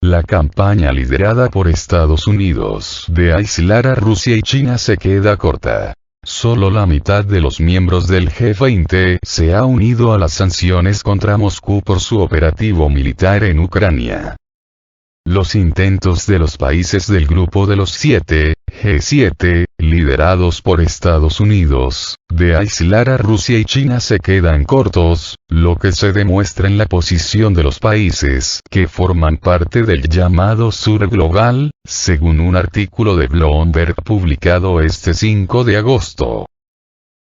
la campaña liderada por Estados Unidos de aislar a Rusia y China se queda corta. Solo la mitad de los miembros del G20 se ha unido a las sanciones contra Moscú por su operativo militar en Ucrania. Los intentos de los países del Grupo de los 7, G7, liderados por Estados Unidos, de aislar a Rusia y China se quedan cortos, lo que se demuestra en la posición de los países que forman parte del llamado Sur Global, según un artículo de Bloomberg publicado este 5 de agosto.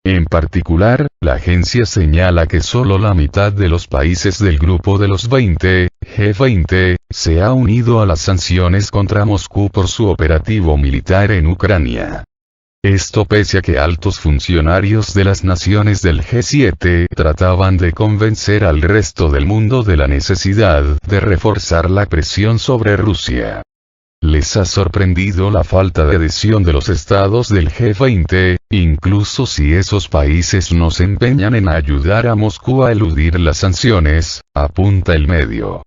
En particular, la agencia señala que solo la mitad de los países del Grupo de los 20, G20, se ha unido a las sanciones contra Moscú por su operativo militar en Ucrania. Esto pese a que altos funcionarios de las naciones del G7 trataban de convencer al resto del mundo de la necesidad de reforzar la presión sobre Rusia. Les ha sorprendido la falta de adhesión de los estados del G20, incluso si esos países no se empeñan en ayudar a Moscú a eludir las sanciones, apunta el medio.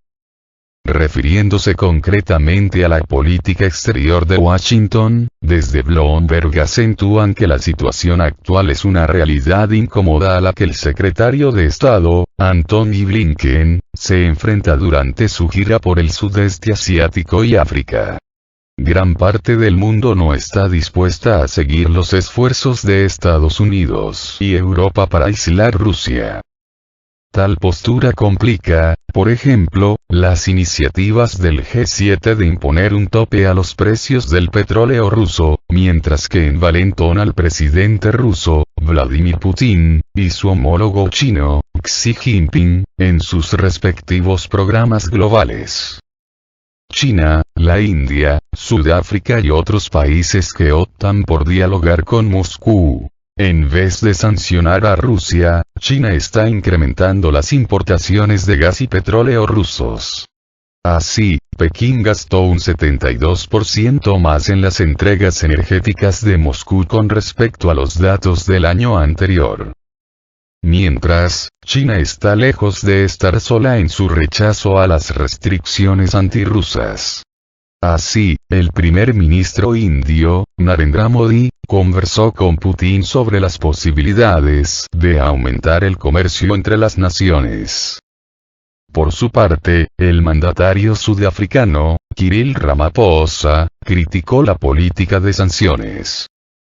Refiriéndose concretamente a la política exterior de Washington, desde Bloomberg acentúan que la situación actual es una realidad incómoda a la que el secretario de Estado, Antony Blinken, se enfrenta durante su gira por el sudeste asiático y África. Gran parte del mundo no está dispuesta a seguir los esfuerzos de Estados Unidos y Europa para aislar Rusia. Tal postura complica, por ejemplo, las iniciativas del G7 de imponer un tope a los precios del petróleo ruso, mientras que envalentona al presidente ruso, Vladimir Putin, y su homólogo chino, Xi Jinping, en sus respectivos programas globales. China, la India, Sudáfrica y otros países que optan por dialogar con Moscú. En vez de sancionar a Rusia, China está incrementando las importaciones de gas y petróleo rusos. Así, Pekín gastó un 72% más en las entregas energéticas de Moscú con respecto a los datos del año anterior. Mientras, China está lejos de estar sola en su rechazo a las restricciones antirrusas. Así, el primer ministro indio, Narendra Modi, conversó con Putin sobre las posibilidades de aumentar el comercio entre las naciones. Por su parte, el mandatario sudafricano, Cyril Ramaphosa, criticó la política de sanciones.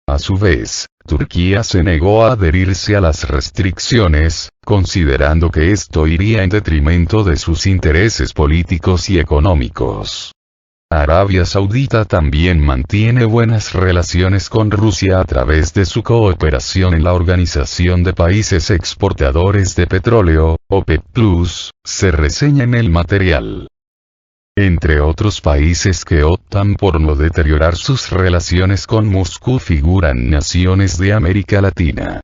A su vez, Turquía se negó a adherirse a las restricciones, considerando que esto iría en detrimento de sus intereses políticos y económicos. Arabia Saudita también mantiene buenas relaciones con Rusia a través de su cooperación en la Organización de Países Exportadores de Petróleo, OPEC+, se reseña en el material. Entre otros países que optan por no deteriorar sus relaciones con Moscú figuran naciones de América Latina.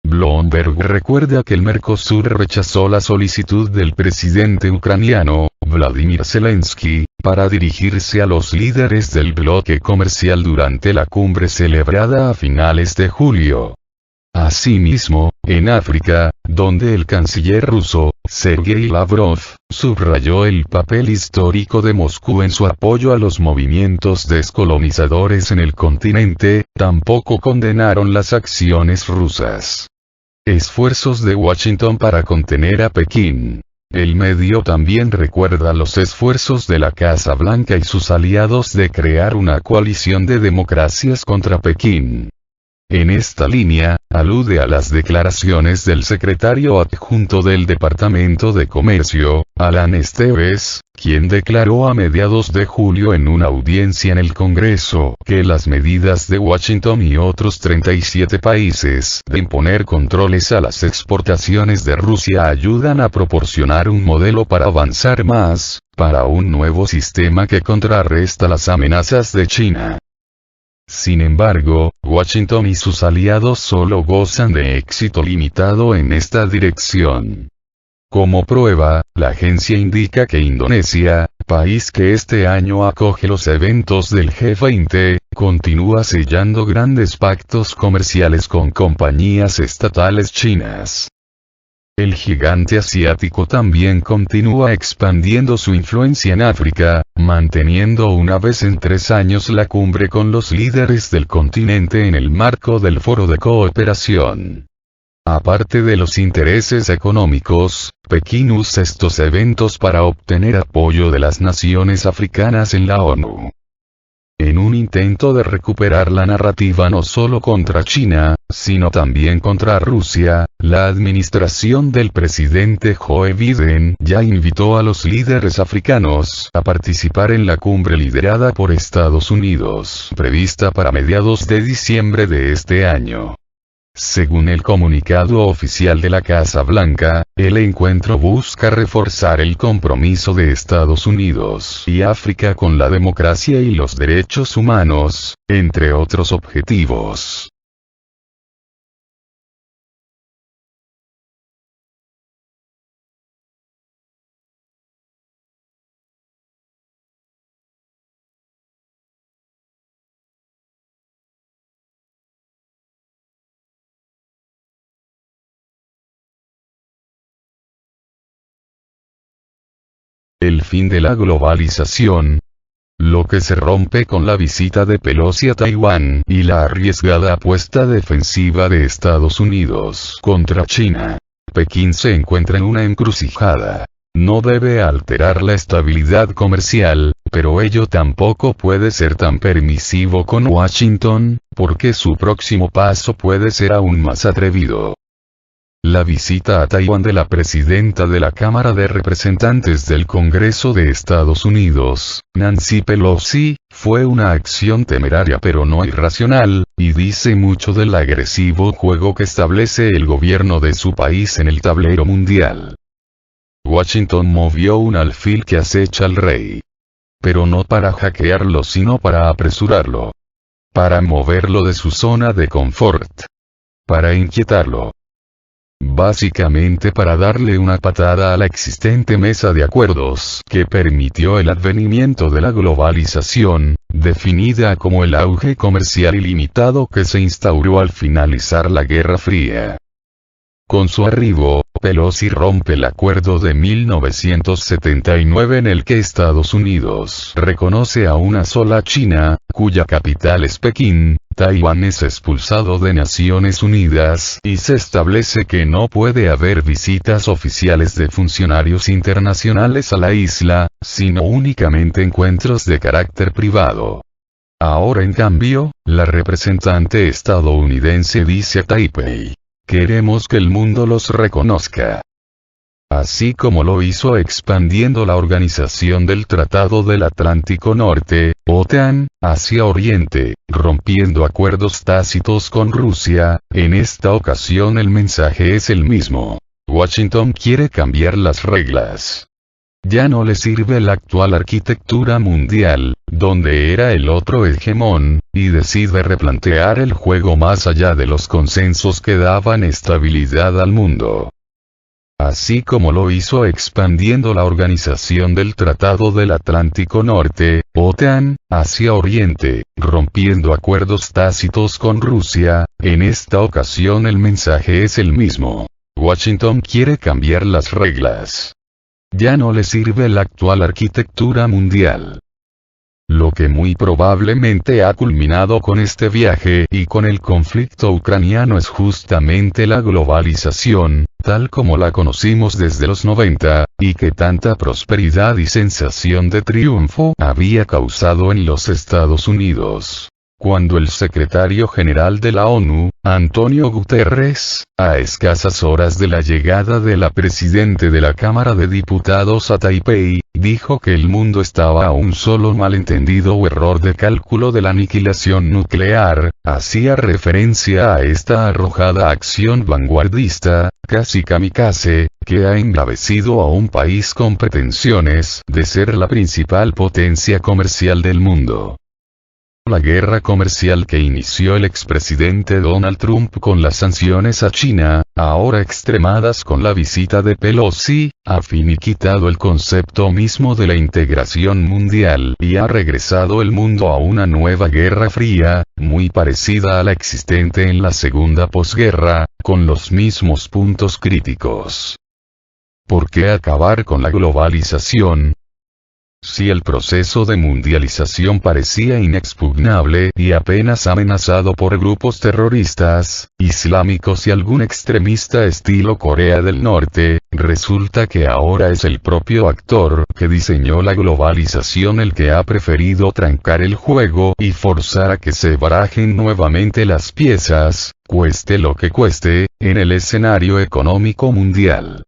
Bloomberg recuerda que el Mercosur rechazó la solicitud del presidente ucraniano, Vladimir Zelensky, para dirigirse a los líderes del bloque comercial durante la cumbre celebrada a finales de julio. Asimismo, en África, donde el canciller ruso, Sergei Lavrov, subrayó el papel histórico de Moscú en su apoyo a los movimientos descolonizadores en el continente, tampoco condenaron las acciones rusas. Esfuerzos de Washington para contener a Pekín. El medio también recuerda los esfuerzos de la Casa Blanca y sus aliados de crear una coalición de democracias contra Pekín. En esta línea, alude a las declaraciones del secretario adjunto del Departamento de Comercio, Alan Esteves, quien declaró a mediados de julio en una audiencia en el Congreso que las medidas de Washington y otros 37 países de imponer controles a las exportaciones de Rusia ayudan a proporcionar un modelo para avanzar más, para un nuevo sistema que contrarresta las amenazas de China. Sin embargo, Washington y sus aliados solo gozan de éxito limitado en esta dirección. Como prueba, la agencia indica que Indonesia, país que este año acoge los eventos del G20, continúa sellando grandes pactos comerciales con compañías estatales chinas. El gigante asiático también continúa expandiendo su influencia en África, manteniendo una vez en 3 años la cumbre con los líderes del continente en el marco del Foro de Cooperación. Aparte de los intereses económicos, Pekín usa estos eventos para obtener apoyo de las naciones africanas en la ONU. En un intento de recuperar la narrativa no solo contra China, sino también contra Rusia, la administración del presidente Joe Biden ya invitó a los líderes africanos a participar en la cumbre liderada por Estados Unidos, prevista para mediados de diciembre de este año. Según el comunicado oficial de la Casa Blanca, el encuentro busca reforzar el compromiso de Estados Unidos y África con la democracia y los derechos humanos, entre otros objetivos. El fin de la globalización. Lo que se rompe con la visita de Pelosi a Taiwán y la arriesgada apuesta defensiva de Estados Unidos contra China. Pekín se encuentra en una encrucijada. No debe alterar la estabilidad comercial, pero ello tampoco puede ser tan permisivo con Washington, porque su próximo paso puede ser aún más atrevido. La visita a Taiwán de la presidenta de la Cámara de Representantes del Congreso de Estados Unidos, Nancy Pelosi, fue una acción temeraria pero no irracional, y dice mucho del agresivo juego que establece el gobierno de su país en el tablero mundial. Washington movió un alfil que acecha al rey. Pero no para hackearlo sino para apresurarlo. Para moverlo de su zona de confort. Para inquietarlo. Básicamente para darle una patada a la existente mesa de acuerdos que permitió el advenimiento de la globalización, definida como el auge comercial ilimitado que se instauró al finalizar la Guerra Fría. Con su arribo, Pelosi rompe el acuerdo de 1979 en el que Estados Unidos reconoce a una sola China, cuya capital es Pekín. Taiwán es expulsado de Naciones Unidas y se establece que no puede haber visitas oficiales de funcionarios internacionales a la isla, sino únicamente encuentros de carácter privado. Ahora en cambio, la representante estadounidense dice a Taipei: queremos que el mundo los reconozca. Así como lo hizo expandiendo la Organización del Tratado del Atlántico Norte, OTAN, hacia Oriente, rompiendo acuerdos tácitos con Rusia, en esta ocasión el mensaje es el mismo. Washington quiere cambiar las reglas. Ya no le sirve la actual arquitectura mundial, donde era el otro hegemón, y decide replantear el juego más allá de los consensos que daban estabilidad al mundo. Así como lo hizo expandiendo la Organización del Tratado del Atlántico Norte, OTAN, hacia Oriente, rompiendo acuerdos tácitos con Rusia, en esta ocasión el mensaje es el mismo. Washington quiere cambiar las reglas. Ya no le sirve la actual arquitectura mundial. Lo que muy probablemente ha culminado con este viaje y con el conflicto ucraniano es justamente la globalización, tal como la conocimos desde los 90, y que tanta prosperidad y sensación de triunfo había causado en los Estados Unidos. Cuando el secretario general de la ONU, Antonio Guterres, a escasas horas de la llegada de la presidente de la Cámara de Diputados a Taipei, dijo que el mundo estaba a un solo malentendido o error de cálculo de la aniquilación nuclear, hacía referencia a esta arrojada acción vanguardista, casi kamikaze, que ha embravecido a un país con pretensiones de ser la principal potencia comercial del mundo. La guerra comercial que inició el expresidente Donald Trump con las sanciones a China, ahora extremadas con la visita de Pelosi, ha finiquitado el concepto mismo de la integración mundial y ha regresado el mundo a una nueva guerra fría, muy parecida a la existente en la segunda posguerra, con los mismos puntos críticos. ¿Por qué acabar con la globalización? Si el proceso de mundialización parecía inexpugnable y apenas amenazado por grupos terroristas, islámicos y algún extremista estilo Corea del Norte, resulta que ahora es el propio actor que diseñó la globalización el que ha preferido trancar el juego y forzar a que se barajen nuevamente las piezas, cueste lo que cueste, en el escenario económico mundial.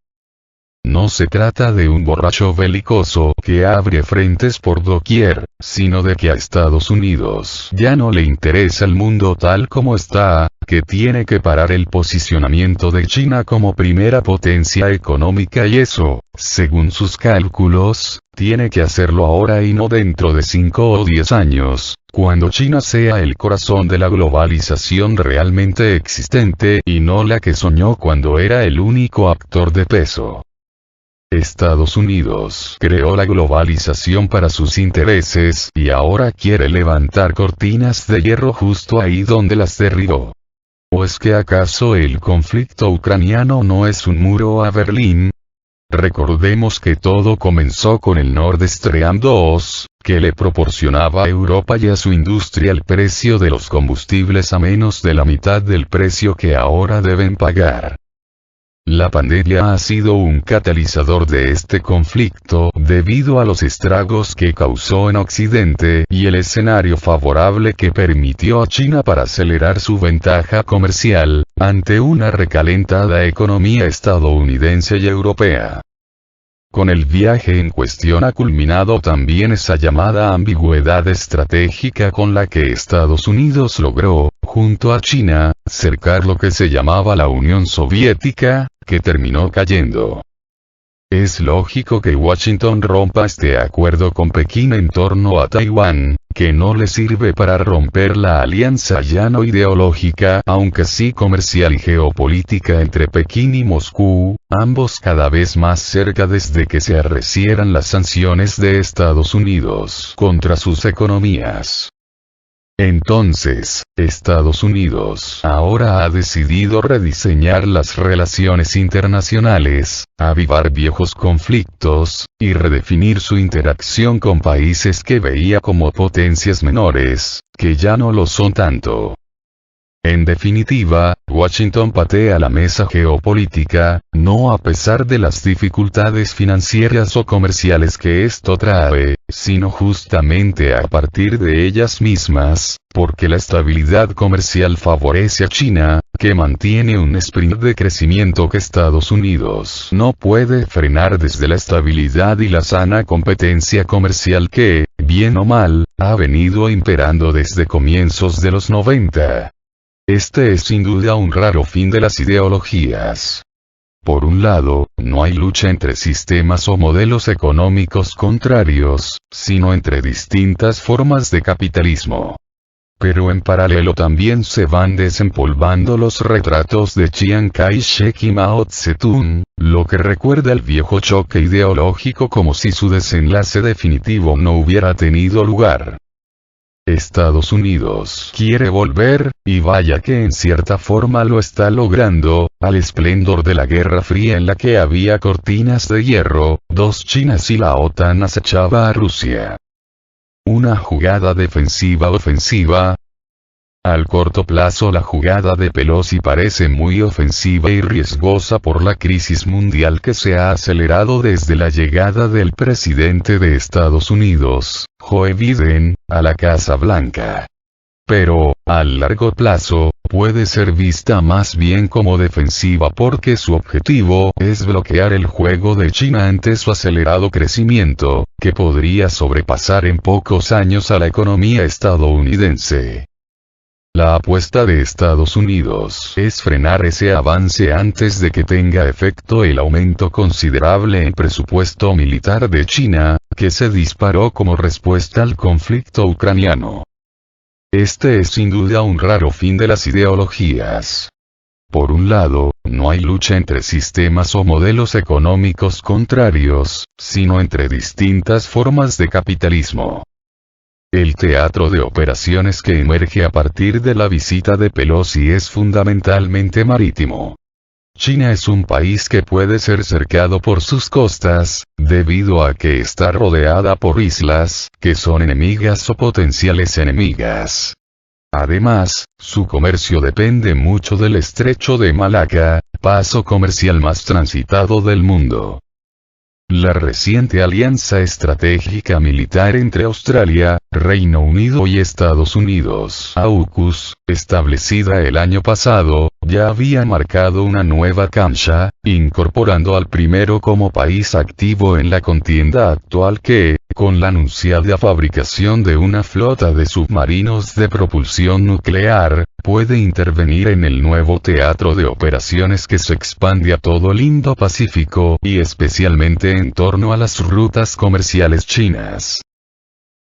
No se trata de un borracho belicoso que abre frentes por doquier, sino de que a Estados Unidos ya no le interesa el mundo tal como está, que tiene que parar el posicionamiento de China como primera potencia económica y eso, según sus cálculos, tiene que hacerlo ahora y no dentro de 5 o 10 años, cuando China sea el corazón de la globalización realmente existente y no la que soñó cuando era el único actor de peso. Estados Unidos creó la globalización para sus intereses y ahora quiere levantar cortinas de hierro justo ahí donde las derribó. ¿O es que acaso el conflicto ucraniano no es un muro a Berlín? Recordemos que todo comenzó con el Nord Stream 2, que le proporcionaba a Europa y a su industria el precio de los combustibles a menos de la mitad del precio que ahora deben pagar. La pandemia ha sido un catalizador de este conflicto debido a los estragos que causó en Occidente y el escenario favorable que permitió a China para acelerar su ventaja comercial, ante una recalentada economía estadounidense y europea. Con el viaje en cuestión ha culminado también esa llamada ambigüedad estratégica con la que Estados Unidos logró, junto a China, cercar lo que se llamaba la Unión Soviética, que terminó cayendo. Es lógico que Washington rompa este acuerdo con Pekín en torno a Taiwán, que no le sirve para romper la alianza ya no ideológica, aunque sí comercial y geopolítica entre Pekín y Moscú, ambos cada vez más cerca desde que se arrecieran las sanciones de Estados Unidos contra sus economías. Entonces, Estados Unidos ahora ha decidido rediseñar las relaciones internacionales, avivar viejos conflictos, y redefinir su interacción con países que veía como potencias menores, que ya no lo son tanto. En definitiva, Washington patea la mesa geopolítica, no a pesar de las dificultades financieras o comerciales que esto trae, sino justamente a partir de ellas mismas, porque la estabilidad comercial favorece a China, que mantiene un sprint de crecimiento que Estados Unidos no puede frenar desde la estabilidad y la sana competencia comercial que, bien o mal, ha venido imperando desde comienzos de los 90. Este es sin duda un raro fin de las ideologías. Por un lado, no hay lucha entre sistemas o modelos económicos contrarios, sino entre distintas formas de capitalismo. Pero en paralelo también se van desempolvando los retratos de Chiang Kai-shek y Mao Zedong, lo que recuerda el viejo choque ideológico como si su desenlace definitivo no hubiera tenido lugar. Estados Unidos quiere volver, y vaya que en cierta forma lo está logrando, al esplendor de la Guerra Fría en la que había cortinas de hierro, dos Chinas y la OTAN acechaba a Rusia. Una jugada defensiva-ofensiva. Al corto plazo la jugada de Pelosi parece muy ofensiva y riesgosa por la crisis mundial que se ha acelerado desde la llegada del presidente de Estados Unidos, Joe Biden, a la Casa Blanca. Pero, a largo plazo, puede ser vista más bien como defensiva porque su objetivo es bloquear el juego de China ante su acelerado crecimiento, que podría sobrepasar en pocos años a la economía estadounidense. La apuesta de Estados Unidos es frenar ese avance antes de que tenga efecto el aumento considerable en presupuesto militar de China, que se disparó como respuesta al conflicto ucraniano. Este es sin duda un raro fin de las ideologías. Por un lado, no hay lucha entre sistemas o modelos económicos contrarios, sino entre distintas formas de capitalismo. El teatro de operaciones que emerge a partir de la visita de Pelosi es fundamentalmente marítimo. China es un país que puede ser cercado por sus costas, debido a que está rodeada por islas, que son enemigas o potenciales enemigas. Además, su comercio depende mucho del estrecho de Malaca, paso comercial más transitado del mundo. La reciente alianza estratégica militar entre Australia, Reino Unido y Estados Unidos, AUKUS, establecida el año pasado, ya había marcado una nueva cancha, incorporando al primero como país activo en la contienda actual que, con la anunciada fabricación de una flota de submarinos de propulsión nuclear, puede intervenir en el nuevo teatro de operaciones que se expande a todo el Indo-Pacífico y especialmente en torno a las rutas comerciales chinas.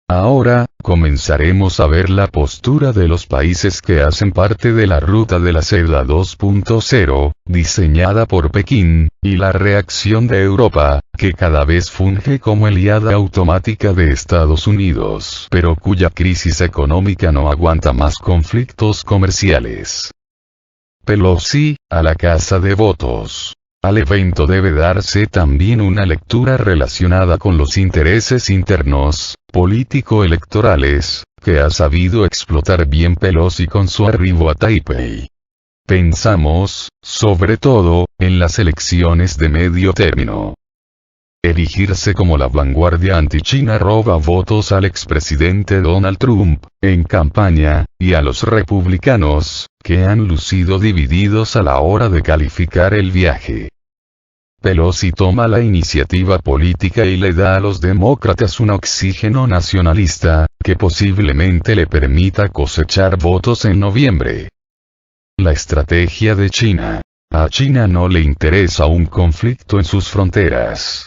Ahora, comenzaremos a ver la postura de los países que hacen parte de la Ruta de la Seda 2.0, diseñada por Pekín, y la reacción de Europa, que cada vez funge como aliada automática de Estados Unidos, pero cuya crisis económica no aguanta más conflictos comerciales. Pelosi, a la Casa de Votos. Al evento debe darse también una lectura relacionada con los intereses internos, político-electorales, que ha sabido explotar bien Pelosi con su arribo a Taipei. Pensamos, sobre todo, en las elecciones de medio término. Erigirse como la vanguardia anti-China roba votos al expresidente Donald Trump, en campaña, y a los republicanos, que han lucido divididos a la hora de calificar el viaje. Pelosi toma la iniciativa política y le da a los demócratas un oxígeno nacionalista, que posiblemente le permita cosechar votos en noviembre. La estrategia de China. A China no le interesa un conflicto en sus fronteras.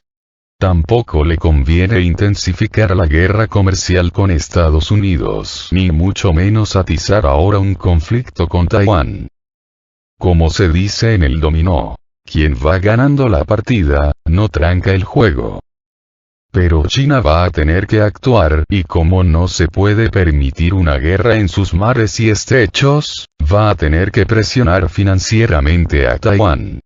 Tampoco le conviene intensificar la guerra comercial con Estados Unidos, ni mucho menos atizar ahora un conflicto con Taiwán. Como se dice en el dominó, quien va ganando la partida, no tranca el juego. Pero China va a tener que actuar, y como no se puede permitir una guerra en sus mares y estrechos, va a tener que presionar financieramente a Taiwán.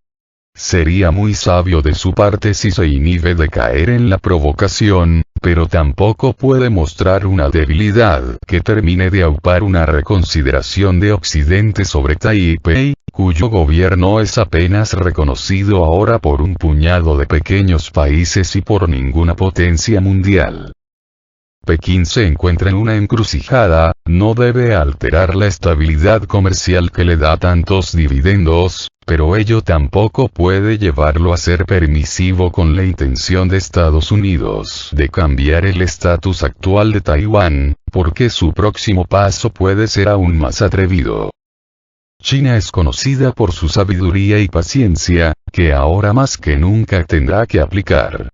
Sería muy sabio de su parte si se inhibe de caer en la provocación, pero tampoco puede mostrar una debilidad que termine de aupar una reconsideración de Occidente sobre Taipei, cuyo gobierno es apenas reconocido ahora por un puñado de pequeños países y por ninguna potencia mundial. Pekín se encuentra en una encrucijada, no debe alterar la estabilidad comercial que le da tantos dividendos, pero ello tampoco puede llevarlo a ser permisivo con la intención de Estados Unidos de cambiar el estatus actual de Taiwán, porque su próximo paso puede ser aún más atrevido. China es conocida por su sabiduría y paciencia, que ahora más que nunca tendrá que aplicar.